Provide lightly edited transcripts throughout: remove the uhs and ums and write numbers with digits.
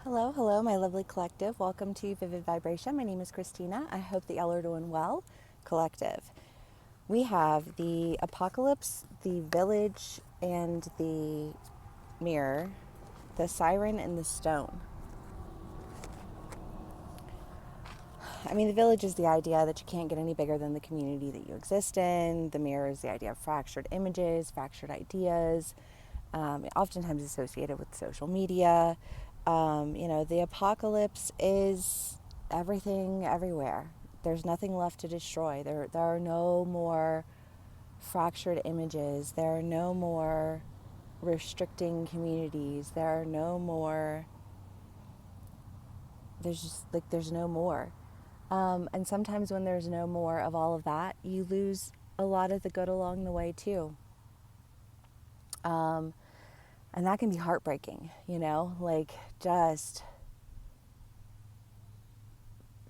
Hello, hello, my lovely collective. Welcome to Vivid Vibration. My name is Christina. I hope that y'all are doing well. Collective. We have the apocalypse, the village, and the mirror, the siren, and the stone. I mean, the village is the idea that you can't get any bigger than the community that you exist in. The mirror is the idea of fractured images, fractured ideas, oftentimes associated with social media. The apocalypse is everything everywhere. There's nothing left to destroy. There are no more fractured images. There are no more restricting communities. There are no more, there's no more. And sometimes when there's no more of all of that, you lose a lot of the good along the way too. And that can be heartbreaking, just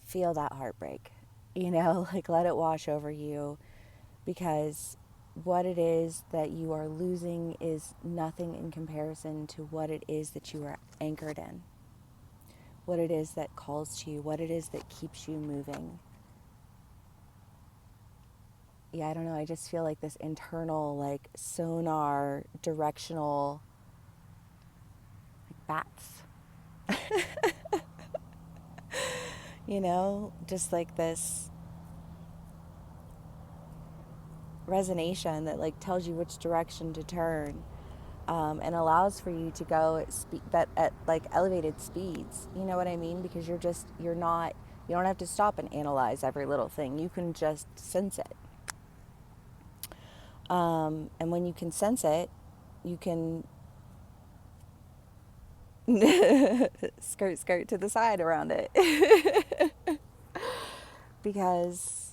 feel that heartbreak, let it wash over you, because what it is that you are losing is nothing in comparison to what it is that you are anchored in, what it is that calls to you, what it is that keeps you moving. Yeah, I don't know. I just feel like this internal, sonar, directional, bats, just like this resonation that tells you which direction to turn, and allows for you to go at elevated speeds. You know what I mean? Because you don't have to stop and analyze every little thing. You can just sense it. And when you can sense it, you can skirt to the side around it. Because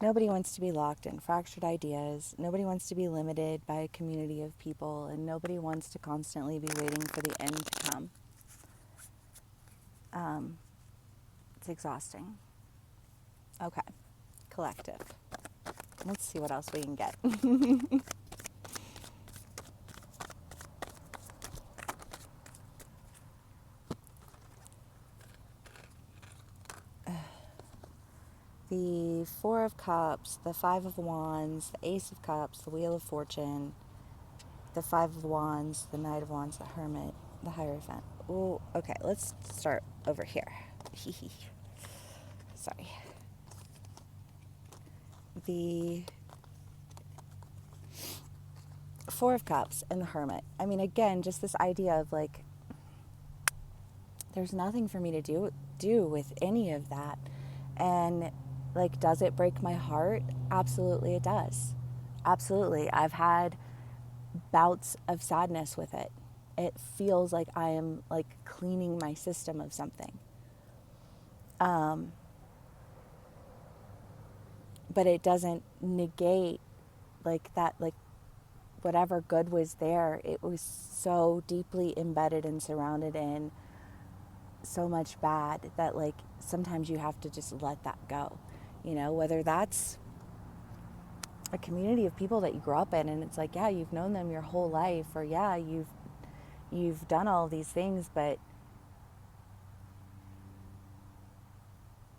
nobody wants to be locked in fractured ideas. Nobody wants to be limited by a community of people. And nobody wants to constantly be waiting for the end to come. It's exhausting. Okay, collective. Let's see what else we can get. The Four of Cups, the Five of Wands, the Ace of Cups, the Wheel of Fortune, the Five of Wands, the Knight of Wands, the Hermit, the Hierophant. Oh, okay, let's start over here. Sorry. The Four of Cups and the Hermit. I mean, again, just this idea of there's nothing for me to do with any of that. And does it break my heart? Absolutely it does. Absolutely. I've had bouts of sadness with it. It feels like I am cleaning my system of something. But it doesn't negate that, whatever good was there. It was so deeply embedded and surrounded in so much bad that sometimes you have to just let that go. Whether that's a community of people that you grew up in and it's yeah, you've known them your whole life, or yeah, you've done all these things, but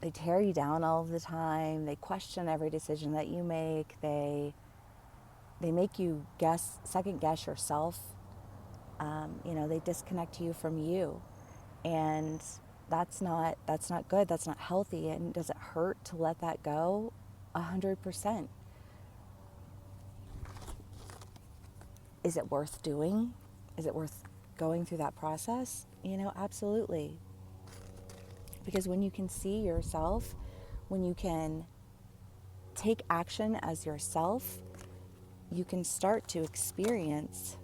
they tear you down all the time. They question every decision that you make. They make you second guess yourself. They disconnect you from you, and that's not good. That's not healthy. And does it hurt to let that go? 100%. Is it worth doing? Is it worth going through that process? Absolutely. Because when you can see yourself, when you can take action as yourself, you can start to experience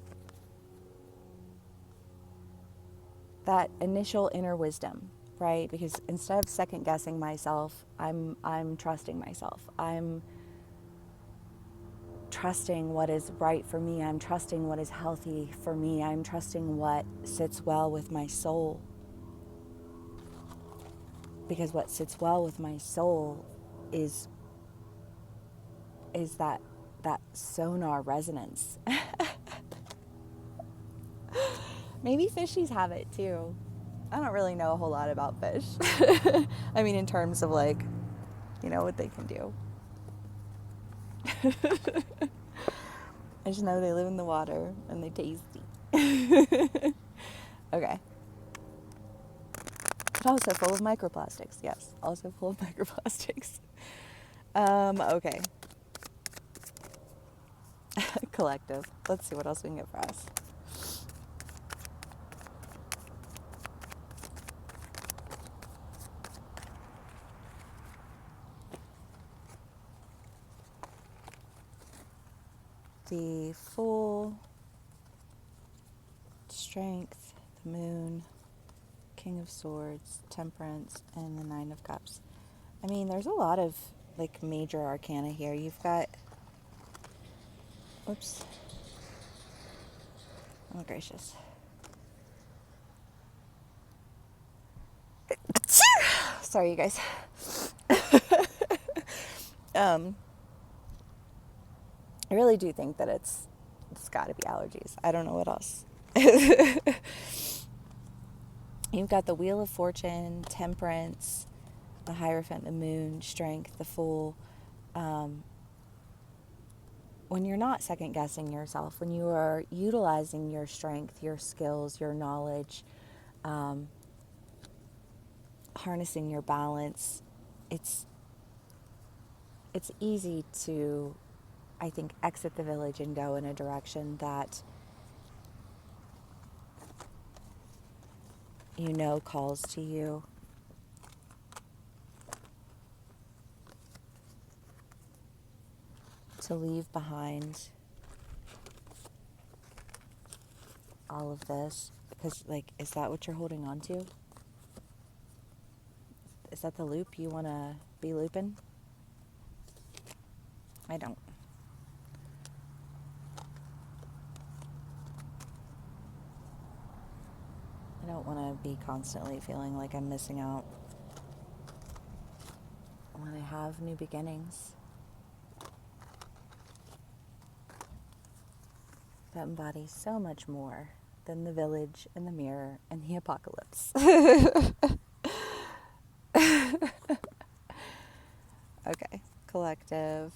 that initial inner wisdom, right? Because instead of second guessing myself, I'm trusting myself. I'm trusting what is right for me. I'm trusting what is healthy for me. I'm trusting what sits well with my soul. Because what sits well with my soul is that sonar resonance. Maybe fishies have it too. I don't really know a whole lot about fish. I mean, in terms of like, what they can do. I just know they live in the water and they're tasty. Okay. Also full of microplastics. Yes, also full of microplastics. Okay. Collective. Let's see what else we can get for us. The Fool, Strength, the Moon, King of Swords, Temperance, and the Nine of Cups. I mean, there's a lot of like major arcana here. You've got, oops, oh gracious. Sorry, you guys. I really do think that it's got to be allergies. I don't know what else. You've got the Wheel of Fortune, Temperance, the Hierophant, the Moon, Strength, the Fool. When you're not second guessing yourself, when you are utilizing your strength, your skills, your knowledge, harnessing your balance, it's easy to, I think, exit the village and go in a direction that calls to you. To leave behind all of this, because is that what you're holding on to? Is that the loop you want to be looping? I don't. I don't want to be constantly feeling like I'm missing out when I have new beginnings that embody so much more than the village and the mirror and the apocalypse. Okay, collective.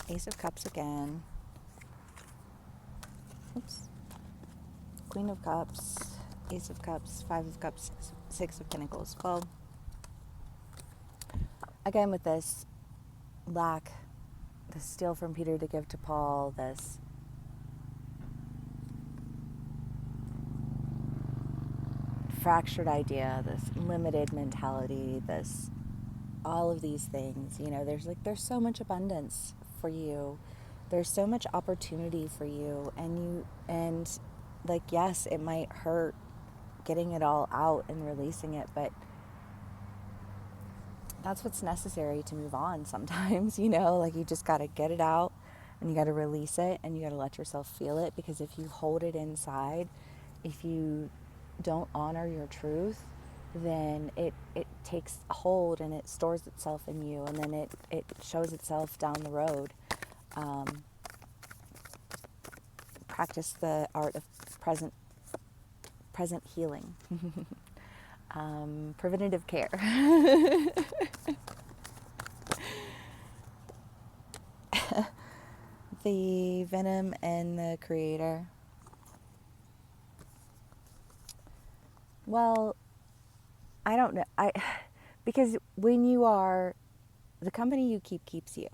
Ace of Cups again. Oops. Queen of Cups, Ace of Cups, Five of Cups, Six of Pentacles. Well, again with this lack, this steal from Peter to give to Paul, this fractured idea, this limited mentality, this all of these things, there's so much abundance for you. There's so much opportunity for you, and yes, it might hurt getting it all out and releasing it, but that's what's necessary to move on sometimes, you just got to get it out and you got to release it and you got to let yourself feel it, because if you hold it inside, if you don't honor your truth, then it takes hold and it stores itself in you, and then it shows itself down the road. Practice the art of present healing. Preventative care. The Venom and the Creator. Well, I don't know. Because when you are, the company you keep keeps you.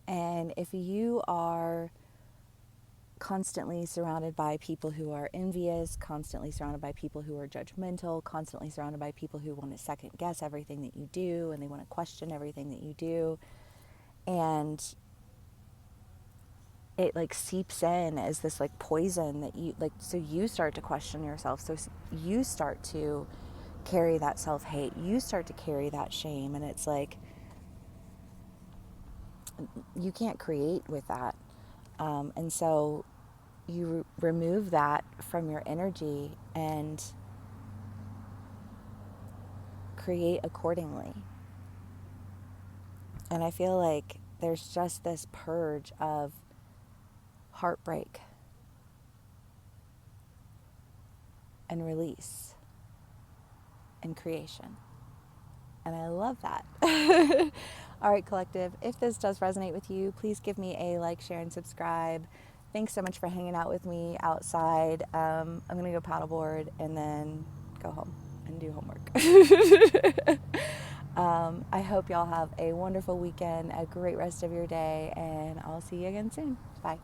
And if you are constantly surrounded by people who are envious, constantly surrounded by people who are judgmental, constantly surrounded by people who want to second guess everything that you do, and they want to question everything that you do, and it seeps in as this poison that you so you start to question yourself, so you start to carry that self-hate, you start to carry that shame, and it's you can't create with that. And so you remove that from your energy and create accordingly. And I feel like there's just this purge of heartbreak and release and creation. And I love that. All right, collective, if this does resonate with you, please give me a like, share, and subscribe. Thanks so much for hanging out with me outside. I'm going to go paddleboard and then go home and do homework. I hope y'all have a wonderful weekend, a great rest of your day, and I'll see you again soon. Bye.